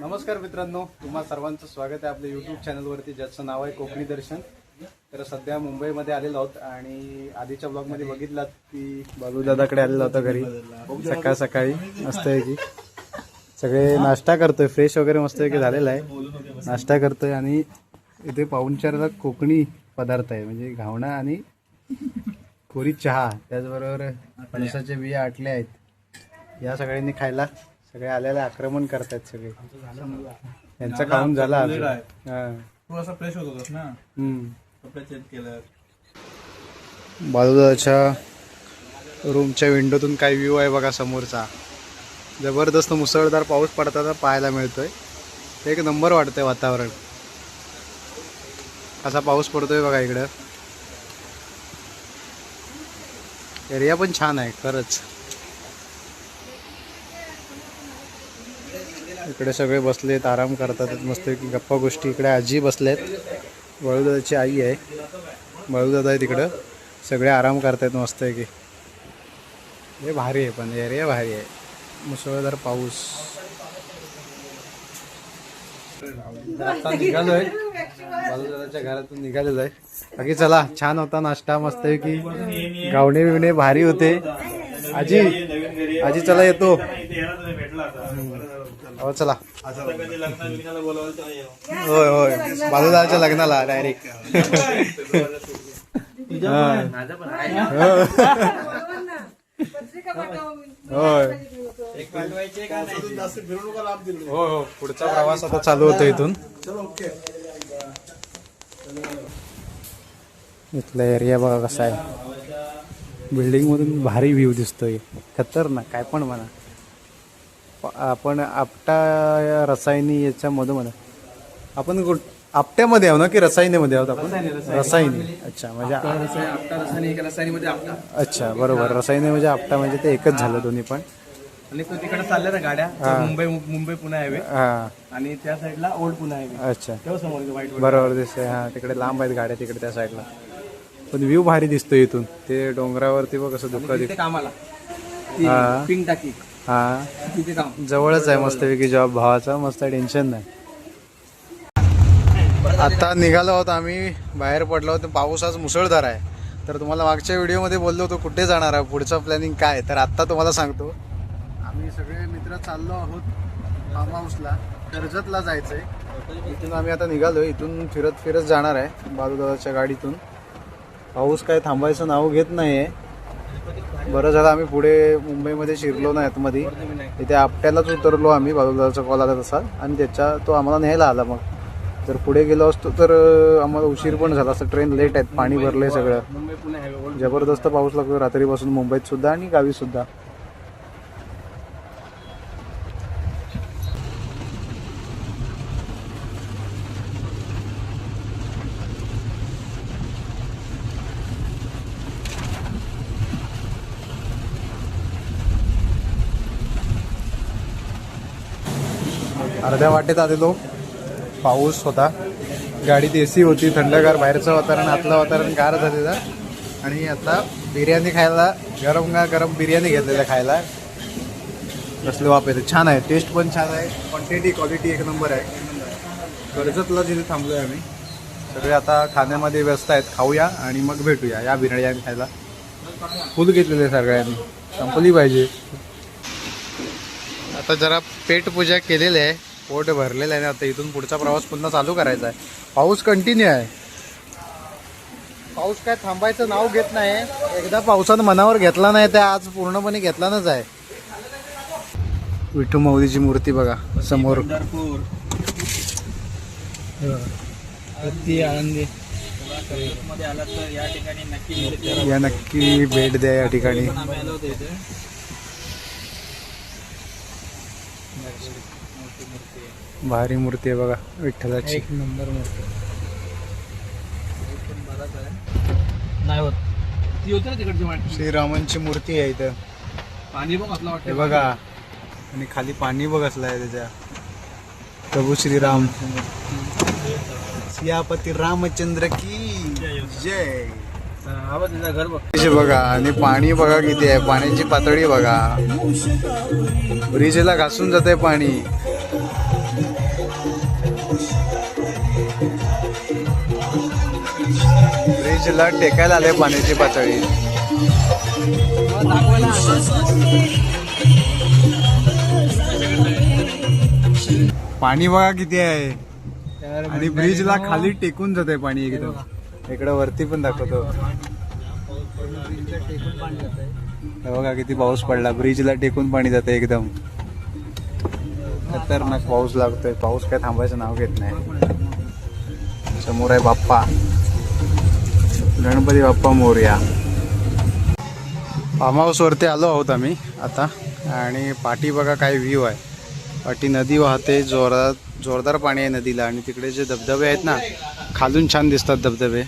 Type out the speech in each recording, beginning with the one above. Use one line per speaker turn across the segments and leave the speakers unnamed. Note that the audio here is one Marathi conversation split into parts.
नमस्कार मित्रांनो, तुम्हा सर्वांचं स्वागत आहे आपल्या यूट्यूब चॅनलवरती, ज्याचं नाव आहे कोकणी दर्शन. तर सध्या मुंबईमध्ये आलेलो आहोत आणि आधीच्या ब्लॉगमध्ये बघितलात की बालूदादाकडे आलेलो होतो घरी. सकाळ सकाळी मस्त आहे की सगळे नाश्ता करतोय, फ्रेश वगैरे मस्त आहे की झालेला आहे, नाश्ता करतोय. आणि इथे पाहुणचाराला कोकणी पदार्थ आहे, म्हणजे घावणा आणि कोरी चहा, त्याचबरोबर फणसाच्या बिया आटल्या आहेत. या सगळ्यांनी खायला सगळे आलेले आक्रमण करतात सगळे. यांचा खाऊन झाला.
थोडासा फ्रेश होत होतास ना, कपडे चेंज केलं.
बालूदादाच्या रूमच्या विंडोतून काय व्ह्यू आहे बघा समोरचा. जबरदस्त मुसळधार पाऊस पडताना पाहायला मिळतोय. एक नंबर वाटतंय वातावरण. असा पाऊस पडतोय बघा इकडं. एरिया पण छान आहे खरंच. इकडे सगळे बसलेत, आराम करतात मस्त की गप्पा गोष्टी. इकडे आजी बसलेत, बाळूदादाची आई आहे, बाळूदादा आहे तिकडं. सगळे आराम करतायत मस्त आहे की. हे भारी आहे, पण एरिया भारी आहे. मुसळधार पाऊस. आता निघालोय, बाळूदादाच्या घरातून निघालेलो आहे. बाकी चला, छान होता नाश्ता मस्त आहे की. गावणे बिवणे भारी होते. आजी आजी चला येतो. हो चला. होय होय, बालूदादाच्या लग्नाला डायरेक्ट. होय हो, पुढचा प्रवास आता चालू होतो इथून. इथला एरिया बघा कसा आहे. बिल्डिंग मधून भारी व्ह्यू दिसतोय, खतरनाक काय पण म्हणा. आपण आपटा रसायनी याच्यामध्ये म्हणा, आपण आपट्यामध्ये आहो ना की रसायनीमध्ये आहोत आपण? रसायनी. अच्छा, म्हणजे अच्छा बरोबर. रसायनी म्हणजे आपटा म्हणजे ते एकच झालं दोन्ही पण.
आणि तो तिकडे चालल्या ना गाड्या, मुंबई पुणे हायवे.
हा,
आणि त्या साईडला ओल्ड पुणे हायवे.
अच्छा
तेव्हा समोर वाईट
बरोबर दिसतंय. हा, तिकडे लांब आहेत गाड्या तिकडे त्या साईडला. पण व्ह्यू भारी दिसतोय इथून. ते डोंगरावरती बघ कसं दुःख दिसतं.
कामाला
हा
पिंक टाकी
हा,
तिथे काम
जवळच आहे मस्तपैकी जॉब भावाचा. मस्त टेन्शन नाही. आता निघालो आहोत आम्ही, बाहेर पडलो होतो. पाऊस आज मुसळधार आहे. तर तुम्हाला मागच्या व्हिडिओमध्ये बोललो होतो कुठे जाणार आहे, पुढचं प्लॅनिंग काय. तर आत्ता तुम्हाला सांगतो. आम्ही सगळे मित्र चाललो आहोत फार्म हाऊसला, कर्जतला जायचं आहे. इथून आम्ही आता निघालो. इथून फिरत फिरत जाणार आहे बालूदादाच्या गाडीतून. पाऊस काय थांबायचं नाव घेत नाही आहे. बरं झालं आम्ही पुढे मुंबईमध्ये शिरलो नाही आतमध्ये. इथे आपट्यालाच उतरलो आम्ही, बालूदादाचा कॉल आला तसा. आणि तो आम्हाला न्यायला आला. मग जर पुढे गेलो असतो तर आम्हाला उशीर पण झाला असं. ट्रेन लेट आहेत, पाणी भरलंय सगळं.
मुंबई पुणे हायवे.
जबरदस्त पाऊस लागतो रात्रीपासून मुंबईत सुद्धा आणि गावी सुद्धा. अर्ध्या वाटेत आलेलो, पाऊस होता, गाडीत एसी होती, थंडगार बाहेरचं वातावरण, आतलं वातावरण गार झालेलं. आणि आता बिर्याणी खायला, गरम बिर्याणी घेतलेलं खायला. कसले वाप येते. छान आहे, टेस्ट पण छान आहे, क्वालिटी एक नंबर आहे. कर्जतला जिथे थांबलोय आम्ही. सगळे आता खाण्यामध्ये व्यस्त आहेत. खाऊया आणि मग भेटूया. या बिर्याणी खायला फुल घेतलेले सगळ्यांनी, संपली पाहिजे. आता जरा पेटपूजा केलेली आहे, पोट भरलेलं आहे. आता इथून पुढचा प्रवास पुन्हा चालू करायचा आहे. पाऊस कंटिन्यू आहे. पाऊस काय थांबायचं नाव घेत नाही. एकदा पावसानं मनावर घेतला नाही तर आज पूर्णपणे घेतलाच आहे. विठू माऊलीची मूर्ती बघा समोर.
आनंदी
या नक्की भेट द्या या ठिकाणी. भारी मूर्ती आहे बघा विठ्ठलाची.
एक नंबर मूर्ती. नाही होत ती होती ना तिकडची माती.
श्रीरामांची मूर्ती आहे इथं.
पाणी बघ असला
हे
वाटतं
बघा, आणि खाली पाणी बघ असलं आहे त्याच्या. प्रभू श्रीराम, सियापती रामचंद्र की जय.
घर बघ
बघा. आणि पाणी बघा किती आहे, पाण्याची पातळी बघा. ब्रिजला घासून जाते पाणी. ब्रिजला टेकायला आले पाण्याची पातळी. पाणी बघा किती आहे आणि ब्रिजला खाली टेकून जाते पाणी एकदम. इकडे वरती पण दाखवतो. हे बघा किती पाऊस पडला. ब्रिजला टेकून पाणी जाते एकदम. खतरनाक पाऊस लागतोय. पाऊस काय थांबायचं नाव घेत नाही. समोर आहे बाप्पा, गणपती बाप्पा मोरया. फार्म हाऊस वरती आलो आहोत आम्ही आता. आणि पाठी बघा काय व्ह्यू आहे. पाठी नदी वाहते, जोरदार पाणी आहे नदीला. आणि तिकडे जे धबधबे आहेत ना, खालून छान दिसतात धबधबे,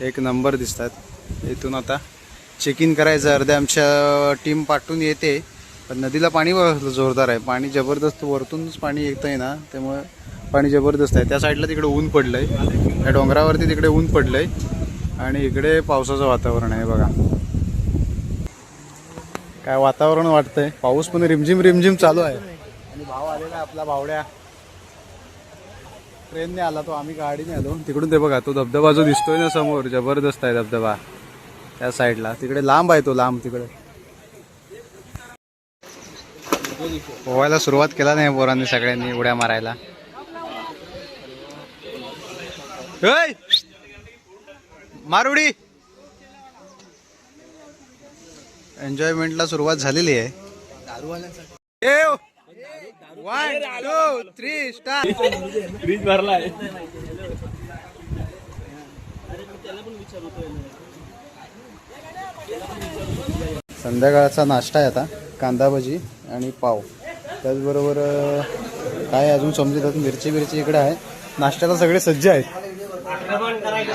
एक नंबर दिसतात. इथून आता चेक इन करायचं. अर्ध्या आमच्या टीम पाठवून येते, पण नदीला पाणी जोरदार आहे. पाणी जबरदस्त वरतूनच पाणी येतं आहे ना, त्यामुळे पाणी जबरदस्त आहे. त्या साईडला तिकडे ऊन पडलं आहे, त्या डोंगरावरती तिकडे ऊन पडलं आहे. आणि इकडे पावसाचं वातावरण आहे बघा. काय वातावरण वाटतंय. पाऊस पण रिमझिम रिमझिम चालू आहे. आणि भाव आलेला आपला बावड्या ट्रेनने आला तो, आम्ही गाडीने आलो. तिकडून ते बघा तो धबधबा जो दिसतोय ना समोर, जबरदस्त आहे धबधबा त्या साईडला. तिकडे लांब आहे तो, लांब तिकडे. पोहायला सुरुवात केला नाही पोरांनी सगळ्यांनी उड्या मारायला. मार उडी. एन्जॉयमेंटला सुरुवात झालेली आहे. 1 2 3 स्टार्ट.
ब्रिज भरलाय.
संध्याकाळचा नाश्ता आहे आता. कांदा भजी आणि पाव. त्याचबरोबर काय अजून समजत. मिरची इकडे आहे. नाश्त्याला सगळे सज्ज आहेत.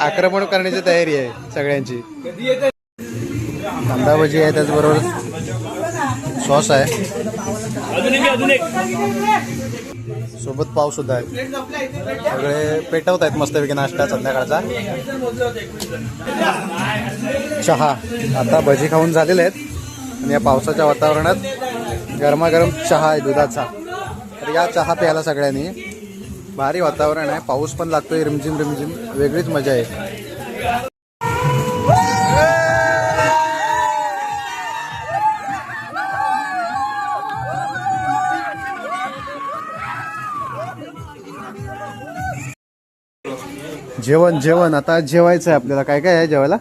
आक्रमण करण्याची तयारी आहे सगळ्यांची. कांदा भजी आहे, त्याचबरोबर सॉस आहे, सोबत पाव सुद्धा आहे. सगळे पेटवत आहेत मस्तपैकी नाश्ता संध्याकाळचा. चहा आता भजी खाऊन झालेले आहेत. आणि या पावसाच्या वातावरणात गरमागरम चहा आहे दुधाचा. तर या चहा प्यायला सगळ्यांनी. भारी वातावरण आहे. पाऊस पण लागतोय रिमझिम रिमझिम. वेगळीच मजा आहे. जेवण आता जेवायचं आहे आपल्याला. काय काय आहे जेवायला?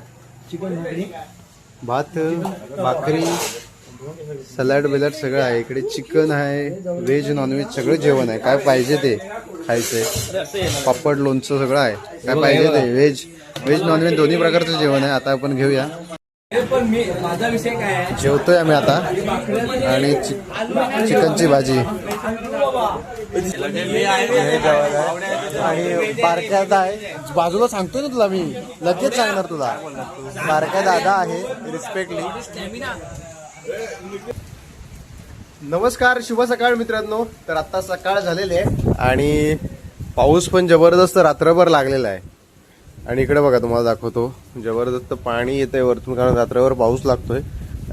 भात, भाकरी, सलाड बिलाड सगळं आहे इकडे. चिकन आहे, व्हेज नॉनव्हेज सगळं जेवण आहे. काय पाहिजे ते खायचंय. पापड, लोणचं सगळं आहे. काय पाहिजे ते. व्हेज नॉनव्हेज दोन्ही प्रकारचं जेवण आहे. आता आपण घेऊया. जेवतोय आम्ही आता. आणि चिकनची भाजी आणि बारक्या आहे बाजूला. सांगतोय ना तुला, मी लगेच सांगणार तुला. बारक्या दादा आहे रिस्पेक्टली. नमस्कार, शुभ सकाळ मित्रांनो. तर आता सकाळ झालेली आहे आणि पाऊस पण जबरदस्त रात्रभर लागलेला आहे. आणि इकडे बघा तुम्हाला दाखवतो, जबरदस्त पाणी येतंय वरतून, कारण रात्रभर पाऊस लागतोय.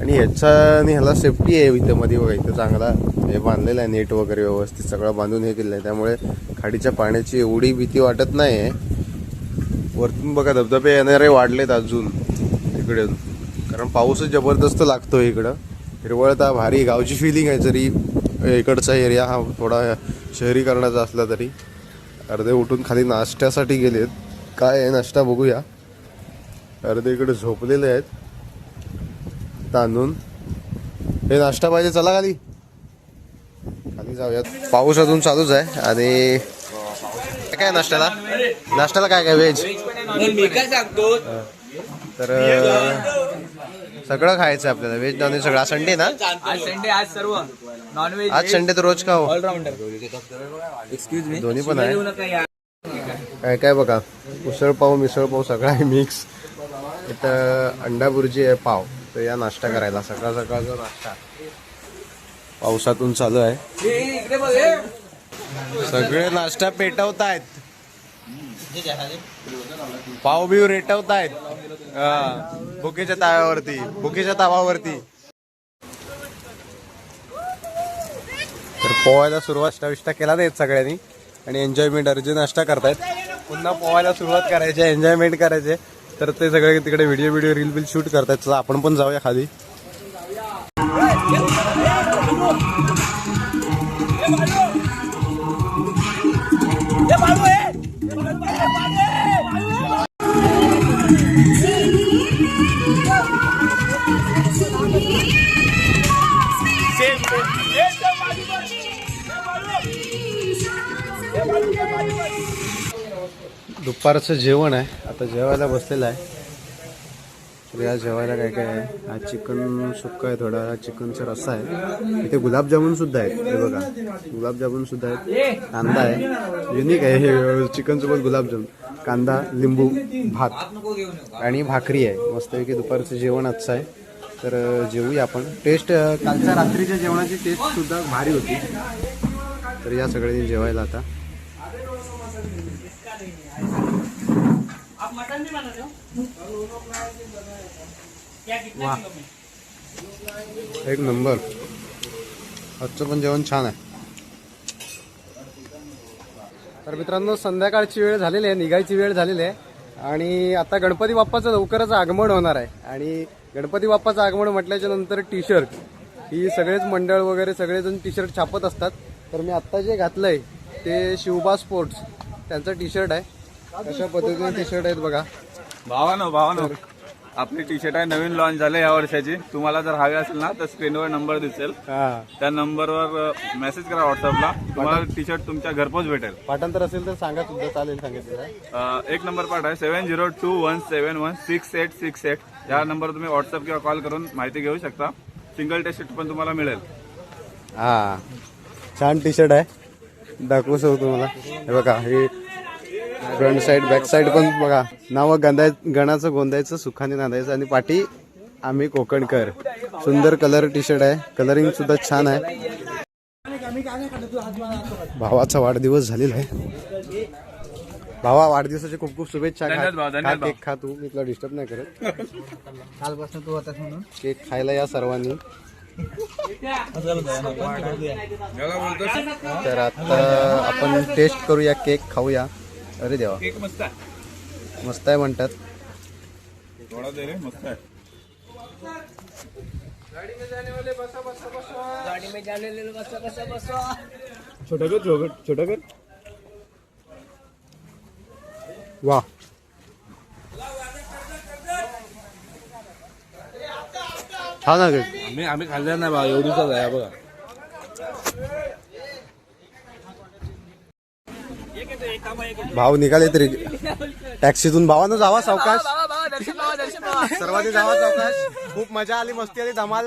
आणि ह्याला सेफ्टी आहे इथं मध्ये बघा. इथं चांगला हे बांधलेलं आहे, नेट वगैरे व्यवस्थित सगळं बांधून हे केलेलं आहे. त्यामुळे खाडीच्या पाण्याची एवढी भीती वाटत नाही आहे. वरतून बघा धबधबे येणारे वाढलेत अजून इकडे, कारण पाऊसच जबरदस्त लागतोय इकडं. हिरवळता भारी गावची फिलिंग आहे. जरी इकडचा एरिया हा थोडा शहरीकरणाचा असला तरी. अर्धे उठून खाली नाश्त्यासाठी गेलेत. काय आहे नाश्ता बघूया. अर्धे इकडे झोपलेले आहेत तांदून. हे नाश्ता पाहिजे, चला खाली जाऊयात. पाऊस अजून चालूच आहे. आणि काय नाश्त्याला काय काय व्हेज तर सगळं खायचं आपल्याला. व्हेज नॉनव्हेज सगळं. आज संडे ना,
आज सर्व नॉनव्हेज.
आज संडे तर रोज खाऊ.
ऑलराऊंडर. एक्सक्यूज मी,
दोन्ही पण आहे. काय काय बघा, उसळपाव, मिसळपाव सगळं आहे मिक्स. इथं अंडा बुर्जी आहे, पाव. तर या नाश्ता करायला सकाळ सकाळचा नाश्ता पावसातून चालू आहे. सगळे नाश्ता पेटवतायत, पाव बिव रेटवतायत भुकेच्या ताव्यावरती, भुकेच्या तावावरती. तर पोहायला सुरुवात विष्टा केला नाहीत सगळ्यांनी. आणि एन्जॉयमेंट अर्जे नाश्ता करतायत. पुन्हा पोहायला सुरुवात करायची, एन्जॉयमेंट करायचे. तर ते सगळे तिकडे व्हिडिओ रील शूट करतायत. चला आपण पण जाऊया खाली. दुपारचं जेवण आहे, आता जेवायला बसलेलं आहे. तर या जेवायला काय काय आहे, हा चिकन सुक्का आहे, थोडा हा चिकनचा रस्सा आहे, इथे गुलाबजामुन सुद्धा आहेत. हे बघा गुलाबजामुन सुद्धा आहेत, कांदा आहे, युनिक आहे हे चिकन सोबत गुलाबजामुन, कांदा, लिंबू, भात आणि भाकरी आहे. मस्तपैकी दुपारचं जेवण आजचं आहे. तर जेवूया आपण. टेस्ट कालच्या रात्रीच्या जेवणाची टेस्ट सुद्धा भारी होती. तर या सगळ्यांनी जेवायला आता. वा एक नंबर. आजचं पण जेवण छान आहे. तर मित्रांनो संध्याकाळची वेळ झालेली आहे, निघायची वेळ झालेली आहे आणि आता गणपती बाप्पाचं लवकरच आगमन होणार आहे. आणि गणपती बाप्पाचं आगमन म्हटल्याच्या नंतर टी शर्ट ही सगळेच मंडळ वगैरे सगळेजण टी शर्ट छापत असतात. तर मी आत्ता जे घातलंय ते शिवबा स्पोर्ट्स त्यांचं टी शर्ट आहे. अशा पद्धतीने टी शर्ट आहेत बघा.
भावानो आपली टी शर्ट आहे, नवीन लॉन्च झाले या वर्षाची. तुम्हाला जर हवी असेल ना तर स्क्रीनवर नंबर दिसेल, त्या नंबरवर मेसेज करा व्हॉट्सअपला, तुम्हाला टी शर्ट तुमच्या घरपोच भेटेल.
पाठांतर असेल तर सांगा सुद्धा चालेल. सांगितलं
एक नंबर पाठ आहे 7021716868. या नंबरवर तुम्ही व्हॉट्सअप किंवा कॉल करून माहिती घेऊ शकता. सिंगल टी शर्ट पण तुम्हाला मिळेल.
हा छान टी शर्ट आहे, दाखवू शकतो तुम्हाला. हे बघा हे फ्रंट साईड बॅक साईड पण बघा. नाव गणाचं गोंदायचं सुखाने नांदायचं आणि पाठी आम्ही कोकणकर. सुंदर कलर टी शर्ट आहे, कलरिंग सुद्धा छान आहे. भावाचा वाढदिवस झालेला आहे. भावा वाढदिवसाच्या खूप खूप शुभेच्छा. केक खा तू, मी तुला डिस्टर्ब नाही करत. कालपासून तू होतास म्हणून केक खायला या सर्वांनी. तर आता आपण टेस्ट करूया, केक खाऊया. अरे देवा
केक मस्त आहे,
मस्त आहे म्हणतात.
थोडा दे रे, मस्त आहे.
छोटा कर वा. छान आहे.
आम्ही खाल्लं नाही बा, एवढीच आहे बघा.
भाव निघाले तरी टॅक्सीतून. भावानं जावा सावकाश, सर्वांनी जावा सावकाश. खूप मजा आली, मस्ती आली, धमाल.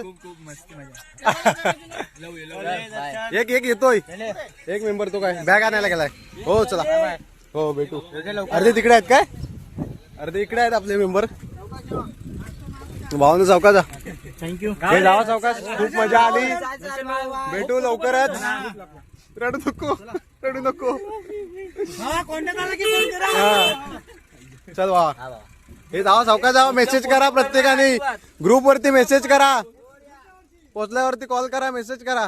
एक येतोय, एक मेंबर तो काय बॅग आणायला गेलाय. हो चला, हो भेटू. अर्धे तिकडे आहेत काय, अर्धे इकडे आहेत आपले मेंबर. भावानं सावकाश जा. थँक्यू. जावा सावकाश, खूप मजा आली, भेटू लवकरच. रडू नको. चल वा, हे जावा सावकाश जावा. मेसेज करा प्रत्येकाने, ग्रुप वरती मेसेज करा, पोचल्यावरती कॉल करा, मेसेज करा.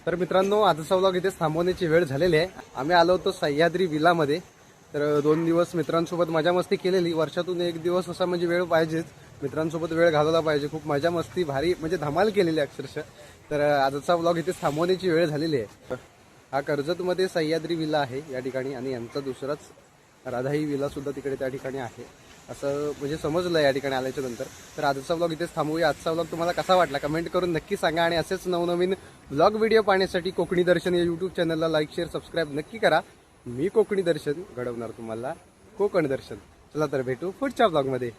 तर मित्रांनो आजचा व्लॉग इथेच थांबवण्याची वेळ झालेली आहे. आम्ही आलो होतो सह्याद्री विला मध्ये. तर 2 दिवस मित्रांसोबत मजा मस्ती केलेली. वर्षातून 1 दिवस असा म्हणजे वेळ पाहिजेच, मित्रांसोबत वेळ घालवला पाहिजे. खूप मजा मस्ती भारी म्हणजे धमाल केलेली अक्षरशः. तर आजचा व्लॉग इथेच थांबवण्याची वेळ झालेली आहे. हा कर्जतमध्ये सह्याद्री विला आहे या ठिकाणी, आणि यांचा दुसराच राधाई विला सुद्धा तिकडे त्या ठिकाणी आहे असं म्हणजे समजलं या ठिकाणी आल्याच्या नंतर. तर आजचा व्लॉग इथेच थांबवूया. आजचा व्लॉग तुम्हाला कसा वाटला कमेंट करून नक्की सांगा. आणि असेच नवनवीन व्लॉग व्हिडिओ पाहण्यासाठी कोकणी दर्शन या यूट्यूब चॅनलला लाईक शेअर सबस्क्राईब नक्की करा. मी कोकणी दर्शन घडवणार तुम्हाला कोकण दर्शन. चला तर भेटू पुढच्या व्लॉगमध्ये.